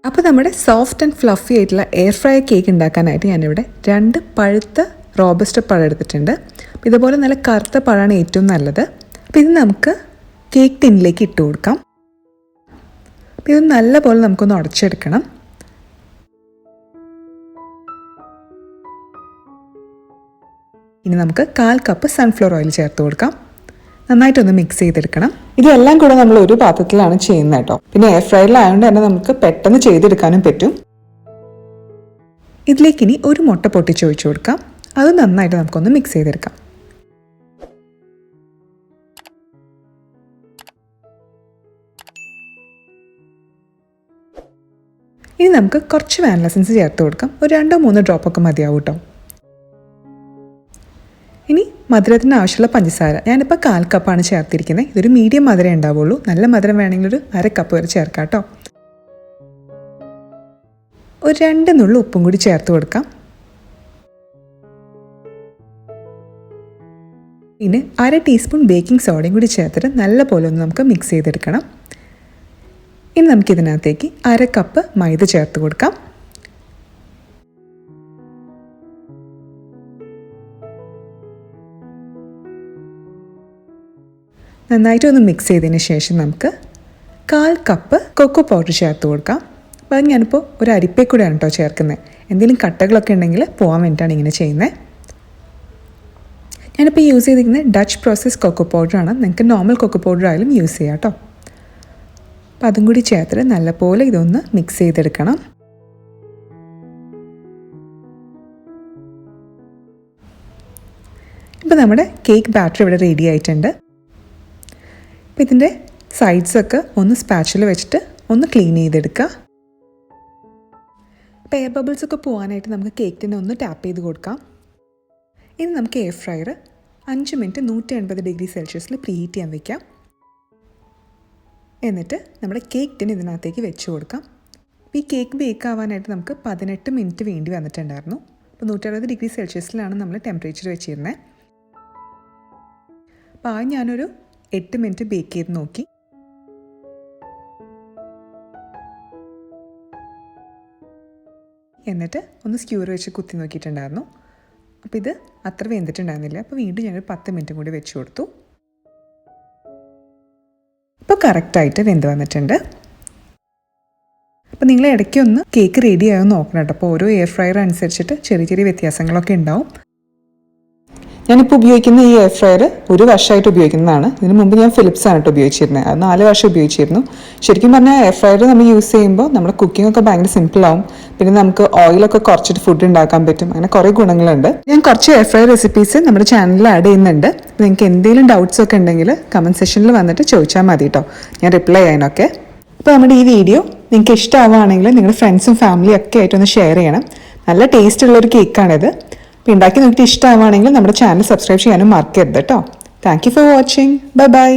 അപ്പോൾ നമ്മുടെ soft and fluffy ആയിട്ടുള്ള എയർ ഫ്രൈ കേക്ക് ഉണ്ടാക്കാനായിട്ട് ഞാനിവിടെ 2 പഴുത്ത റോബസ്റ്റപ്പഴം എടുത്തിട്ടുണ്ട്. അപ്പോൾ ഇതുപോലെ നല്ല കറുത്ത പഴമാണ് ഏറ്റവും നല്ലത്. അപ്പോൾ ഇത് നമുക്ക് കേക്ക് ടിന്നിലേക്ക് ഇട്ട് കൊടുക്കാം. അപ്പോൾ ഇത് നല്ലപോലെ നമുക്കൊന്ന് ഉടച്ചെടുക്കണം. ഇനി നമുക്ക് 1/4 കപ്പ് സൺഫ്ലവർ ഓയിൽ ചേർത്ത് കൊടുക്കാം. നന്നായിട്ടൊന്ന് മിക്സ് ചെയ്തെടുക്കണം. ഇതെല്ലാം കൂടെ നമ്മൾ ഒരു പാത്രത്തിലാണ് ചെയ്യുന്നത് കേട്ടോ. പിന്നെ എയർ ഫ്രയറിലായതുകൊണ്ട് തന്നെ നമുക്ക് പെട്ടെന്ന് ചെയ്തെടുക്കാനും പറ്റും. ഇതിലേക്ക് ഇനി ഒരു മുട്ട പൊട്ടിച്ച് ഒഴിച്ചു കൊടുക്കാം. അത് നന്നായിട്ട് നമുക്കൊന്ന് മിക്സ് ചെയ്തെടുക്കാം. ഇനി നമുക്ക് കുറച്ച് വാനില എസൻസ് ചേർത്ത് കൊടുക്കാം. ഒരു 2-3 ഡ്രോപ്പൊക്കെ മതിയാവും കേട്ടോ. ഇനി മധുരത്തിന് ആവശ്യമുള്ള പഞ്ചസാര ഞാനിപ്പോൾ 1/4 കപ്പാണ് ചേർത്തിരിക്കുന്നത്. ഇതൊരു മീഡിയം മധുരം ഉണ്ടാവുള്ളൂ. നല്ല മധുരം വേണമെങ്കിൽ ഒരു 1/2 കപ്പ് വരെ ചേർക്കാം കേട്ടോ. ഒരു 2 നുള്ളു ഉപ്പും കൂടി ചേർത്ത് കൊടുക്കാം. പിന്നെ 1/2 ടീസ്പൂൺ ബേക്കിംഗ് സോഡയും കൂടി ചേർത്തിട്ട് നല്ലപോലെ ഒന്ന് നമുക്ക് മിക്സ് ചെയ്തെടുക്കണം. ഇനി നമുക്കിതിനകത്തേക്ക് 1/2 കപ്പ് മൈദ ചേർത്ത് കൊടുക്കാം. നന്നായിട്ട് ഒന്ന് മിക്സ് ചെയ്തതിന് ശേഷം നമുക്ക് 1/4 കപ്പ് കൊക്കോ പൗഡർ ചേർത്ത് കൊടുക്കാം. അപ്പോൾ അത് ഞാനിപ്പോൾ ഒരു അരിപ്പയിൽ കൂടെയാണ് കേട്ടോ ചേർക്കുന്നത്. എന്തെങ്കിലും കട്ടകളൊക്കെ ഉണ്ടെങ്കിൽ പോകാൻ വേണ്ടിയിട്ടാണ് ഇങ്ങനെ ചെയ്യുന്നത്. ഞാനിപ്പോൾ യൂസ് ചെയ്തിരിക്കുന്നത് ഡച്ച് പ്രോസസ് കൊക്കോ പൗഡറാണ്. നിങ്ങൾക്ക് നോർമൽ കൊക്കോ പൗഡർ ആയാലും യൂസ് ചെയ്യാം കേട്ടോ. അപ്പോൾ അതും കൂടി ചേർത്തിട്ട് നല്ലപോലെ ഇതൊന്ന് മിക്സ് ചെയ്തെടുക്കണം. ഇപ്പോൾ നമ്മുടെ കേക്ക് ബാറ്റർ ഇവിടെ റെഡി ആയിട്ടുണ്ട്. അപ്പോൾ ഇതിൻ്റെ സൈഡ്സൊക്കെ ഒന്ന് സ്പാച്ചിൽ വെച്ചിട്ട് ഒന്ന് ക്ലീൻ ചെയ്തെടുക്കുക. അപ്പോൾ എയർ ബബിൾസൊക്കെ പോകാനായിട്ട് നമുക്ക് കേക്കിനെ ഒന്ന് ടാപ്പ് ചെയ്ത് കൊടുക്കാം. ഇനി നമുക്ക് എയർ ഫ്രയർ 5 മിനിറ്റ് 180 ഡിഗ്രി സെൽഷ്യസിൽ പ്രീഹീറ്റ് ചെയ്യാൻ വയ്ക്കാം. എന്നിട്ട് നമ്മുടെ കേക്ക് ടിൻ ഇതിനകത്തേക്ക് വെച്ച് കൊടുക്കാം. ഈ കേക്ക് ബേക്ക് ആവാനായിട്ട് നമുക്ക് 18 മിനിറ്റ് വേണ്ടി വന്നിട്ടുണ്ടായിരുന്നു. അപ്പോൾ 160 ഡിഗ്രി സെൽഷ്യസിലാണ് നമ്മൾ ടെമ്പറേച്ചർ വെച്ചിരുന്നത്. അപ്പോൾ ഞാനൊരു 8 മിനിറ്റ് ബേക്ക് ചെയ്ത് നോക്കി. എന്നിട്ട് ഒന്ന് സ്ക്യൂർ വെച്ച് കുത്തി നോക്കിയിട്ടുണ്ടായിരുന്നു. അപ്പോൾ ഇത് അത്ര വെന്തിട്ടുണ്ടായിരുന്നില്ല. അപ്പോൾ വീണ്ടും ഞാനൊരു 10 മിനിറ്റും കൂടി വെച്ച് കൊടുത്തു. ഇപ്പോൾ കറക്റ്റായിട്ട് വെന്ത് വന്നിട്ടുണ്ട്. അപ്പോൾ നിങ്ങൾ ഇടയ്ക്കൊന്ന് കേക്ക് റെഡി ആയോ നോക്കണം കേട്ടോ. അപ്പോൾ ഓരോ എയർ ഫ്രയർ അനുസരിച്ചിട്ട് ചെറിയ ചെറിയ വ്യത്യാസങ്ങളൊക്കെ ഉണ്ടാവും. ഞാനിപ്പോൾ ഉപയോഗിക്കുന്ന ഈ എയർ ഫ്രയർ 1 വർഷമായിട്ട് ഉപയോഗിക്കുന്നതാണ്. ഇതിന് മുമ്പ് ഞാൻ ഫിലിപ്സ് ആണ് ഉപയോഗിച്ചിരുന്നത്. അത് 4 വർഷം ഉപയോഗിച്ചിരുന്നു. ശരിക്കും പറഞ്ഞാൽ എയർ ഫ്രയർ നമ്മൾ യൂസ് ചെയ്യുമ്പോൾ നമ്മുടെ കുക്കിംഗ് ഒക്കെ ഭയങ്കര സിമ്പിളാവും. പിന്നെ നമുക്ക് ഓയിലൊക്കെ കുറച്ചിട്ട് ഫുഡ് ഉണ്ടാക്കാൻ പറ്റും. അങ്ങനെ കുറേ ഗുണങ്ങളുണ്ട്. ഞാൻ കുറച്ച് എയർ ഫ്രയർ റെസിപ്പീസ് നമ്മുടെ ചാനലിൽ ആഡ് ചെയ്യുന്നുണ്ട്. നിങ്ങൾക്ക് എന്തെങ്കിലും ഡൗട്ട്സ് ഒക്കെ ഉണ്ടെങ്കിൽ കമൻറ്റ് സെക്ഷനിൽ വന്നിട്ട് ചോദിച്ചാൽ മതി കേട്ടോ. ഞാൻ റിപ്ലൈ ചെയ്യാനൊക്കെ. അപ്പോൾ നമ്മുടെ ഈ വീഡിയോ നിങ്ങൾക്ക് ഇഷ്ടമാവുകയാണെങ്കിൽ നിങ്ങളുടെ ഫ്രണ്ട്സും ഫാമിലിയും ഒക്കെ ആയിട്ടൊന്ന് ഷെയർ ചെയ്യണം. നല്ല ടേസ്റ്റ് ഉള്ളൊരു കേക്കാണിത്. അപ്പോൾ ഉണ്ടാക്കി നോക്കിയിട്ട് ഇഷ്ടമാവുകയാണെങ്കിൽ നമ്മുടെ ചാനൽ സബ്സ്ക്രൈബ് ചെയ്യാനും മറക്കരുത് കേട്ടോ. Thank you for watching. Bye bye.